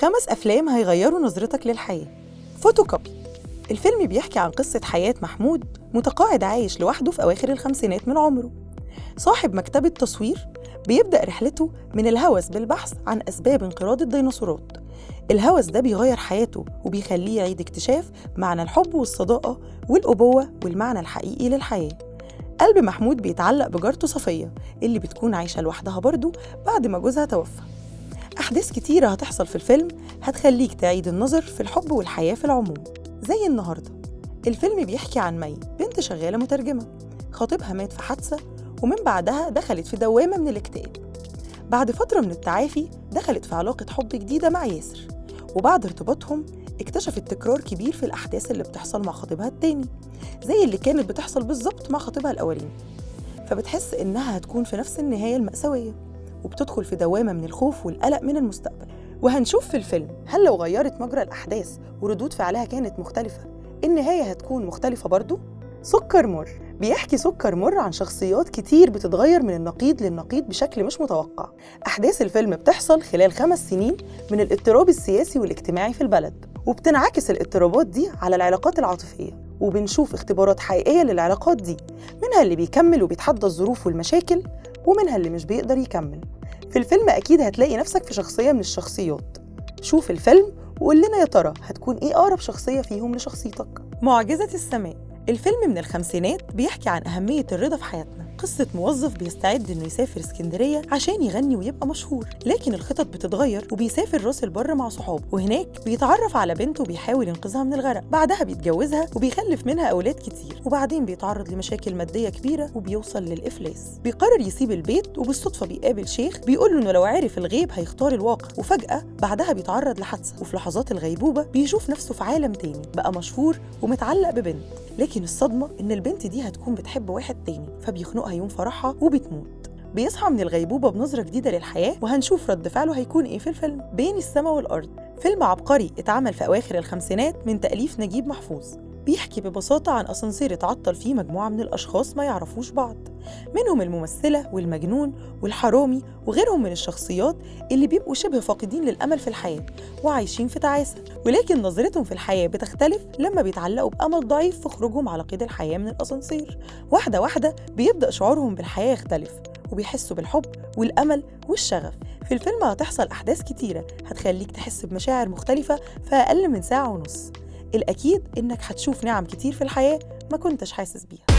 5 أفلام هيغيروا نظرتك للحياة. فوتوكوبي. الفيلم بيحكي عن قصة حياة محمود، متقاعد عايش لوحده في أواخر الخمسينات من عمره. صاحب مكتبة تصوير بيبدأ رحلته من الهوس بالبحث عن أسباب انقراض الديناصورات. الهوس ده بيغير حياته وبيخليه يعيد اكتشاف معنى الحب والصداقة والأبوة والمعنى الحقيقي للحياة. قلب محمود بيتعلق بجارته صفية اللي بتكون عايشة لوحدها برضه بعد ما جوزها توفى. أحداث كتيرة هتحصل في الفيلم هتخليك تعيد النظر في الحب والحياة في العموم. زي النهاردة، الفيلم بيحكي عن مي، بنت شغالة مترجمة، خطيبها مات في حادثة ومن بعدها دخلت في دوامة من الاكتئاب. بعد فترة من التعافي دخلت في علاقة حب جديدة مع ياسر، وبعد ارتباطهم اكتشفت تكرار كبير في الأحداث اللي بتحصل مع خطيبها التاني، زي اللي كانت بتحصل بالظبط مع خطيبها الأولاني. فبتحس إنها هتكون في نفس النهاية المأساوية، وبتدخل في دوامة من الخوف والقلق من المستقبل. وهنشوف في الفيلم هل لو غيرت مجرى الأحداث وردود فعلها كانت مختلفة النهاية هتكون مختلفة برضو؟ سكر مر. بيحكي سكر مر عن شخصيات كتير بتتغير من النقيض للنقيض بشكل مش متوقع. أحداث الفيلم بتحصل خلال 5 سنين من الاضطراب السياسي والاجتماعي في البلد، وبتنعكس الاضطرابات دي على العلاقات العاطفية، وبنشوف اختبارات حقيقية للعلاقات دي، منها اللي بيكمل وبيتحدى الظروف والمشاكل، ومنها اللي مش بيقدر يكمل. في الفيلم أكيد هتلاقي نفسك في شخصية من الشخصيات. شوف الفيلم وقول لنا يا ترى هتكون إيه أقرب شخصية فيهم لشخصيتك. معجزة السماء. الفيلم من الخمسينات بيحكي عن أهمية الرضا في حياتنا. قصة موظف بيستعد إنه يسافر اسكندرية عشان يغني ويبقى مشهور، لكن الخطط بتتغير وبيسافر راس البر مع صحابه، وهناك بيتعرف على بنت وبيحاول ينقذها من الغرق. بعدها بيتجوزها وبيخلف منها أولاد كتير، وبعدين بيتعرض لمشاكل مادية كبيرة وبيوصل للإفلاس. بيقرر يسيب البيت وبالصدفة بيقابل شيخ بيقول له إنه لو عرف الغيب هيختار الواقع، وفجأة بعدها بيتعرض لحادثة، وفي لحظات الغيبوبة بيشوف نفسه في عالم تاني، بقى مشهور ومتعلق ببنت. لكن الصدمة إن البنت دي هتكون بتحب واحد تاني، فبيخنقها يوم فرحها وبتموت. بيصحى من الغيبوبة بنظرة جديدة للحياة، وهنشوف رد فعله هيكون إيه في الفيلم. بين السماء والأرض. فيلم عبقري اتعمل في أواخر الخمسينات من تأليف نجيب محفوظ. بيحكي ببساطة عن أسانسير اتعطل فيه مجموعة من الأشخاص ما يعرفوش بعض، منهم الممثلة والمجنون والحرامي وغيرهم من الشخصيات اللي بيبقوا شبه فاقدين للأمل في الحياة وعايشين في تعاسة، ولكن نظرتهم في الحياة بتختلف لما بيتعلقوا بأمل ضعيف في خروجهم على قيد الحياة من الأسانسير. واحدة واحدة بيبدأ شعورهم بالحياة يختلف، وبيحسوا بالحب والأمل والشغف. في الفيلم هتحصل أحداث كتيرة هتخليك تحس بمشاعر مختلفة في أقل من ساعة ونص. الأكيد إنك هتشوف نعم كتير في الحياة ما كنتش حاسس بيها.